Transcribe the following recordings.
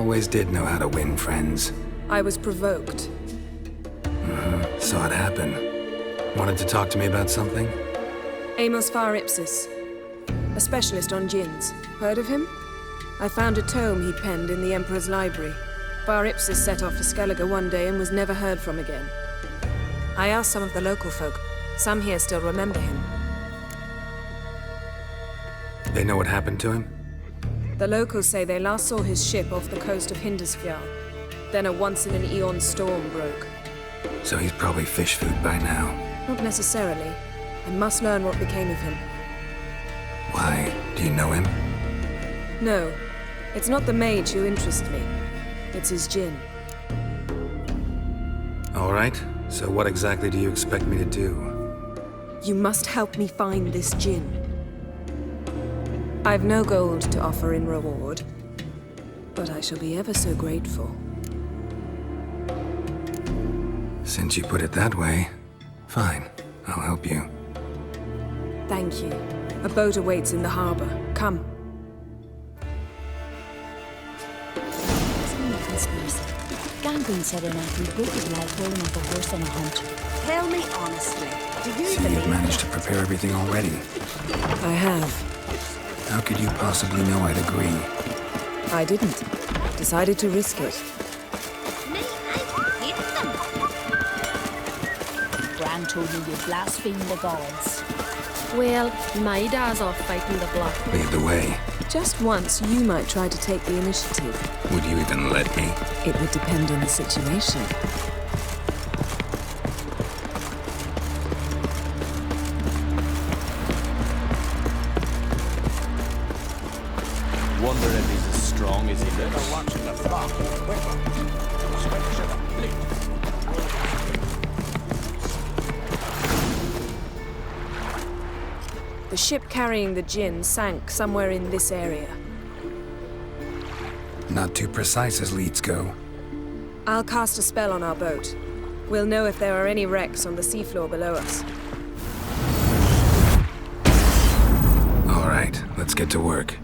Always did know how to win friends. I was provoked. Saw it happen. Wanted to talk to me about something? Amos Far Ipsis, a specialist on Djinns. Heard of him? I found a tome he'd penned in the Emperor's library. Far Ipsis set off for Skellige one day and was never heard from again. I asked some of the local folk. Some here still remember him. They know what happened to him? The locals say they last saw his ship off the coast of Hindisfjall. Then a once-in-an-eon storm broke. So he's probably fish food by now. Not necessarily. I must learn what became of him. Why? Do you know him? No. It's not the mage who interests me. It's his Djinn. All right. So what exactly do you expect me to do? You must help me find this Djinn. I've no gold to offer in reward, but I shall be ever so grateful. Since you put it that way, fine. I'll help you. Thank you. A boat awaits in the harbor. Come. Gangrene said an athlete would be like rolling up a horse on a hunt. Tell me honestly, do you So you've managed to prepare everything already? I have. How could you possibly know I'd agree? I didn't. Decided to risk it. Me, I hate them. Gran told me you blaspheme the gods. Well, my dad's off fighting the block. Lead the way. Just once, you might try to take the initiative. Would you even let me? It would depend on the situation. Wonder if he's as strong as he looks. Watching the flock. The ship carrying the Djinn sank somewhere in this area. Not too precise as leads go. I'll cast a spell on our boat. We'll know if there are any wrecks on the seafloor below us. All right, let's get to work.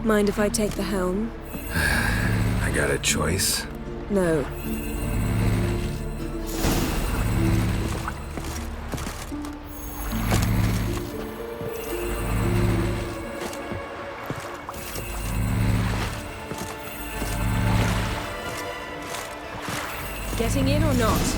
Mind if I take the helm? I got a choice. No. Getting in or not?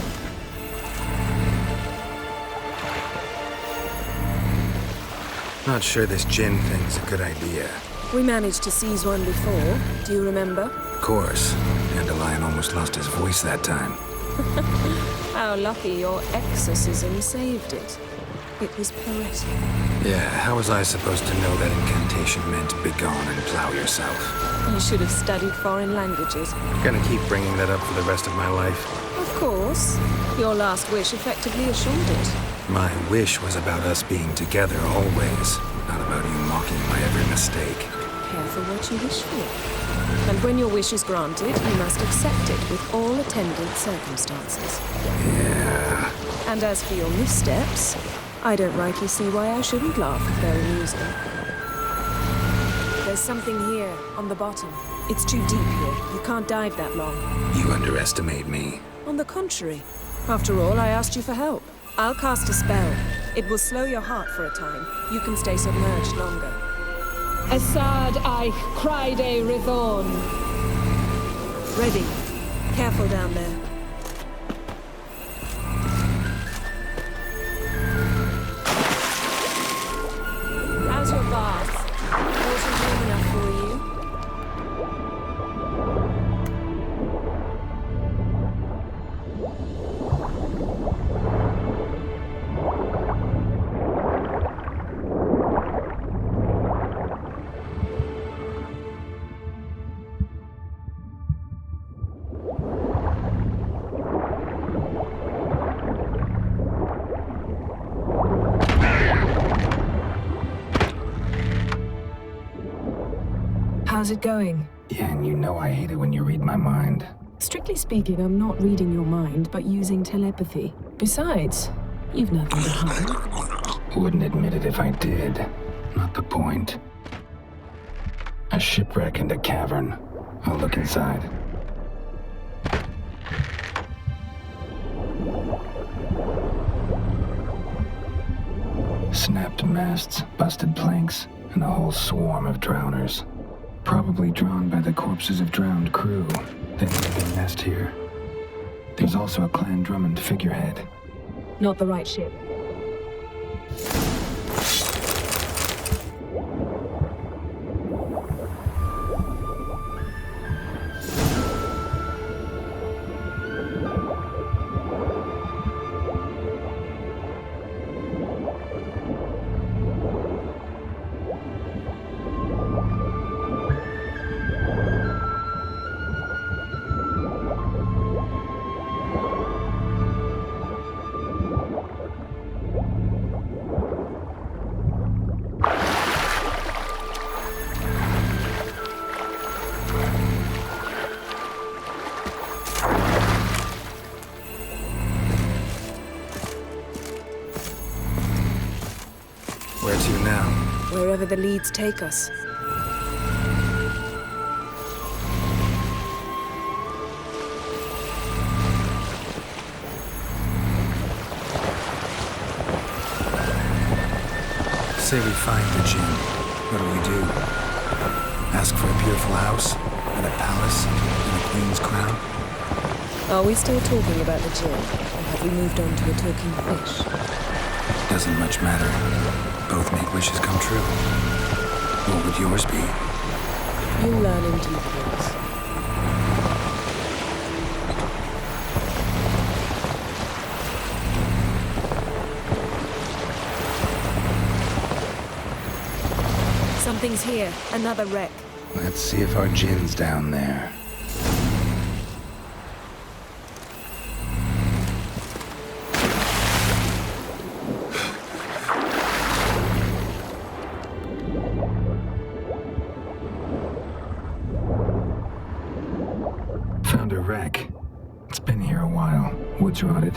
Not sure this Djinn thing's a good idea. We managed to seize one before. Do you remember? Of course. Dandelion almost lost his voice that time. How lucky your exorcism saved it. It was poetic. Yeah, how was I supposed to know that incantation meant begone and plow yourself? You should have studied foreign languages. Gonna keep bringing that up for the rest of my life. Of course. Your last wish effectively assured it. My wish was about us being together always, not about you mocking my every mistake. Careful what you wish for. And when your wish is granted, you must accept it with all attendant circumstances. Yeah. And as for your missteps, I don't rightly see why I shouldn't laugh if they're amusing. There's something here, on the bottom. It's too deep here. You can't dive that long. You underestimate me. On the contrary. After all, I asked you for help. I'll cast a spell. It will slow your heart for a time. You can stay submerged longer. Assad I Cryde Rithorn. Ready. Careful down there. How's your bath? Water warm enough for you? How's it going? Yeah, and you know I hate it when you read my mind. Strictly speaking, I'm not reading your mind, but using telepathy. Besides, you've nothing to hide. Wouldn't admit it if I did. Not the point. A shipwreck and a cavern. I'll look inside. Snapped masts, busted planks, and a whole swarm of drowners. Probably drawn by the corpses of drowned crew. They made their nest here. There's also a Clan Drummond figurehead. Not the right ship. Where to now? Wherever the leads take us. Say we find the Djinn. What do? Ask for a beautiful house, and a palace, and a queen's crown? Are we still talking about the Djinn? Or have we moved on to a talking fish? Doesn't much matter. Both make wishes come true. What would yours be? You'll learn in due course. Something's here. Another wreck. Let's see if our Djinn's down there. Found a wreck. It's been here a while. Wood's rotted.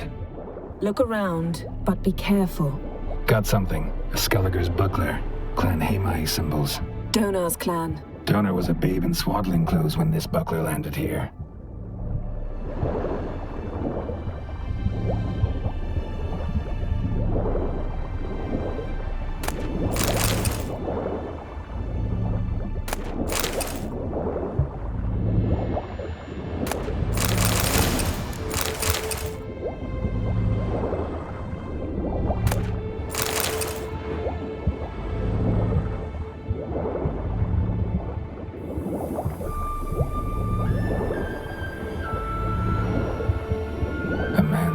Look around, but be careful. Got something. A Skelliger's buckler. Clan Hamai symbols. Donar's clan. Donar was a babe in swaddling clothes when this buckler landed here.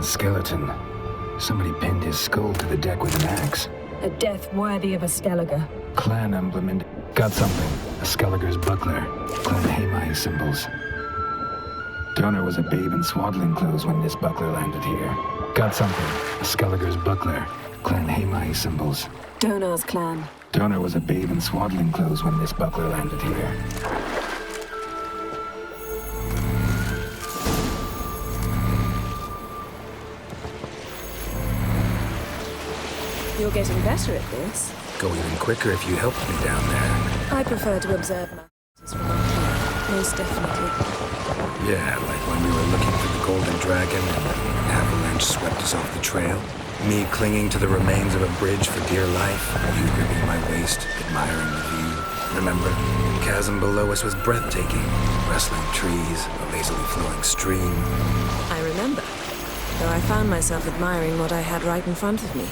Skeleton. Somebody pinned his skull to the deck with an axe. A death worthy of a Skelliger. Clan emblem and... Got something. A Skelliger's buckler. Clan Hamai symbols. Donar was a babe in swaddling clothes when this buckler landed here. Got something. A Skelliger's buckler. Clan Hamai symbols. Donar's clan. Donar was a babe in swaddling clothes when this buckler landed here. You're getting better at this. Go even quicker if you helped me down there. I prefer to observe matters from up here. Most definitely. Yeah, like when we were looking for the Golden Dragon and an avalanche swept us off the trail. Me clinging to the remains of a bridge for dear life. You gripping my waist, admiring the view. Remember? The chasm below us was breathtaking. Rustling trees, a lazily flowing stream. I remember. Though I found myself admiring what I had right in front of me.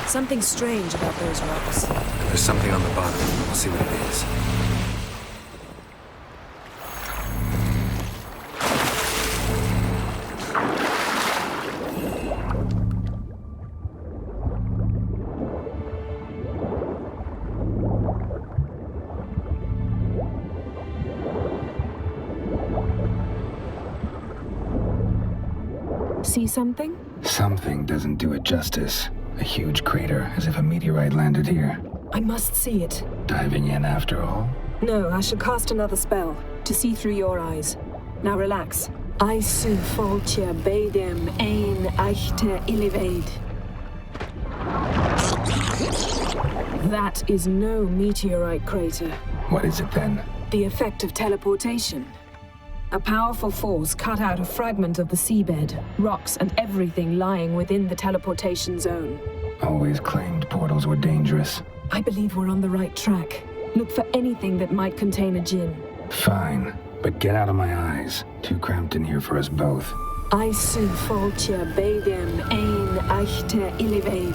Something strange about those rocks. There's something on the bottom. We'll see what it is. See something? Something doesn't do it justice. A huge crater, as if a meteorite landed here. I must see it. Diving in after all? No, I shall cast another spell, to see through your eyes. Now relax. Aisu foltia beidem ein eichte illivaid. That is no meteorite crater. What is it then? The effect of teleportation. A powerful force cut out a fragment of the seabed, rocks and everything lying within the teleportation zone. Always claimed portals were dangerous. I believe we're on the right track. Look for anything that might contain a Djinn. Fine, but get out of my eyes. Too cramped in here for us both. Aisu foltia beidem ein eichte illivaid.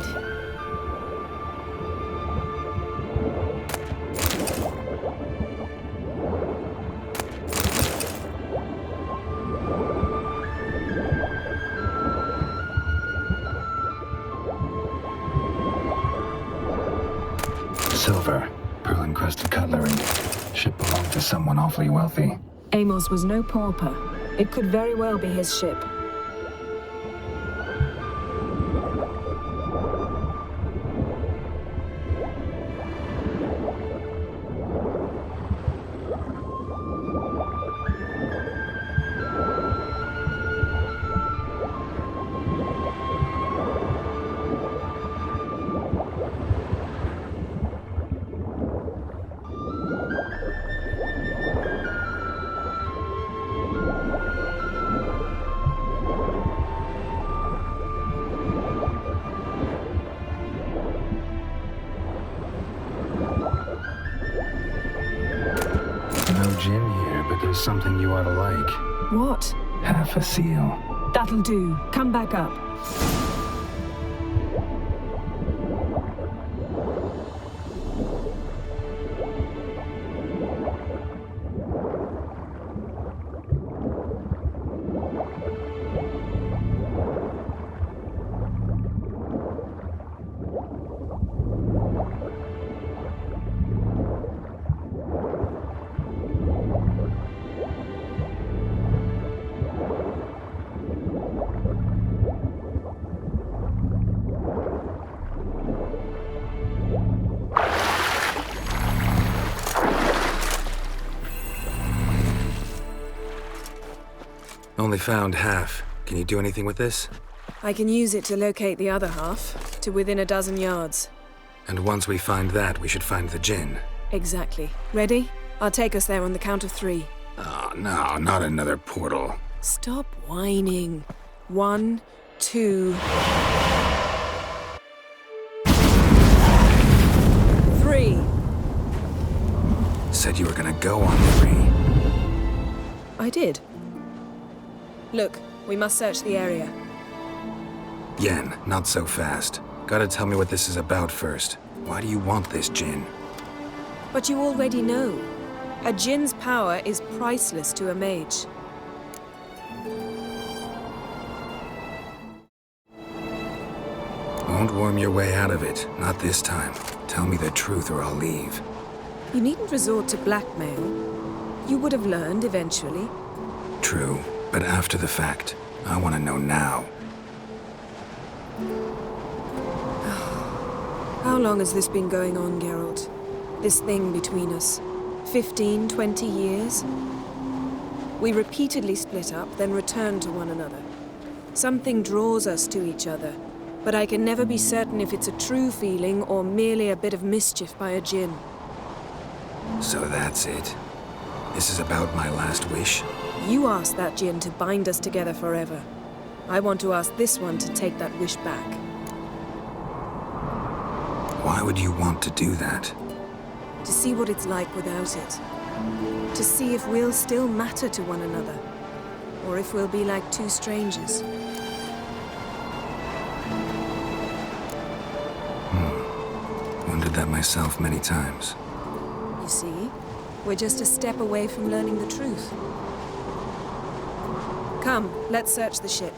Silver, pearl-encrusted cutlery. Ship belonged to someone awfully wealthy. Amos was no pauper. It could very well be his ship. No Djinn here, but there's something you ought to like. What? Half a seal. That'll do. Come back up. Only found half. Can you do anything with this? I can use it to locate the other half, to within a dozen yards. And once we find that, we should find the Djinn. Exactly. Ready? I'll take us there on the count of 3. Oh, no, not another portal. Stop whining. 1, 2... 3. Said you were gonna go on 3. I did. Look, we must search the area. Yen, not so fast. Gotta tell me what this is about first. Why do you want this Djinn? But you already know. A Djinn's power is priceless to a mage. Won't worm your way out of it. Not this time. Tell me the truth or I'll leave. You needn't resort to blackmail. You would have learned eventually. True, but after the fact. I want to know now. How long has this been going on, Geralt? This thing between us? 15, 20 years? We repeatedly split up, then returned to one another. Something draws us to each other, but I can never be certain if it's a true feeling or merely a bit of mischief by a Djinn. So that's it. This is about my last wish? You asked that Djinn to bind us together forever. I want to ask this one to take that wish back. Why would you want to do that? To see what it's like without it. To see if we'll still matter to one another. Or if we'll be like two strangers. Wondered that myself many times. You see, we're just a step away from learning the truth. Come, let's search the ship.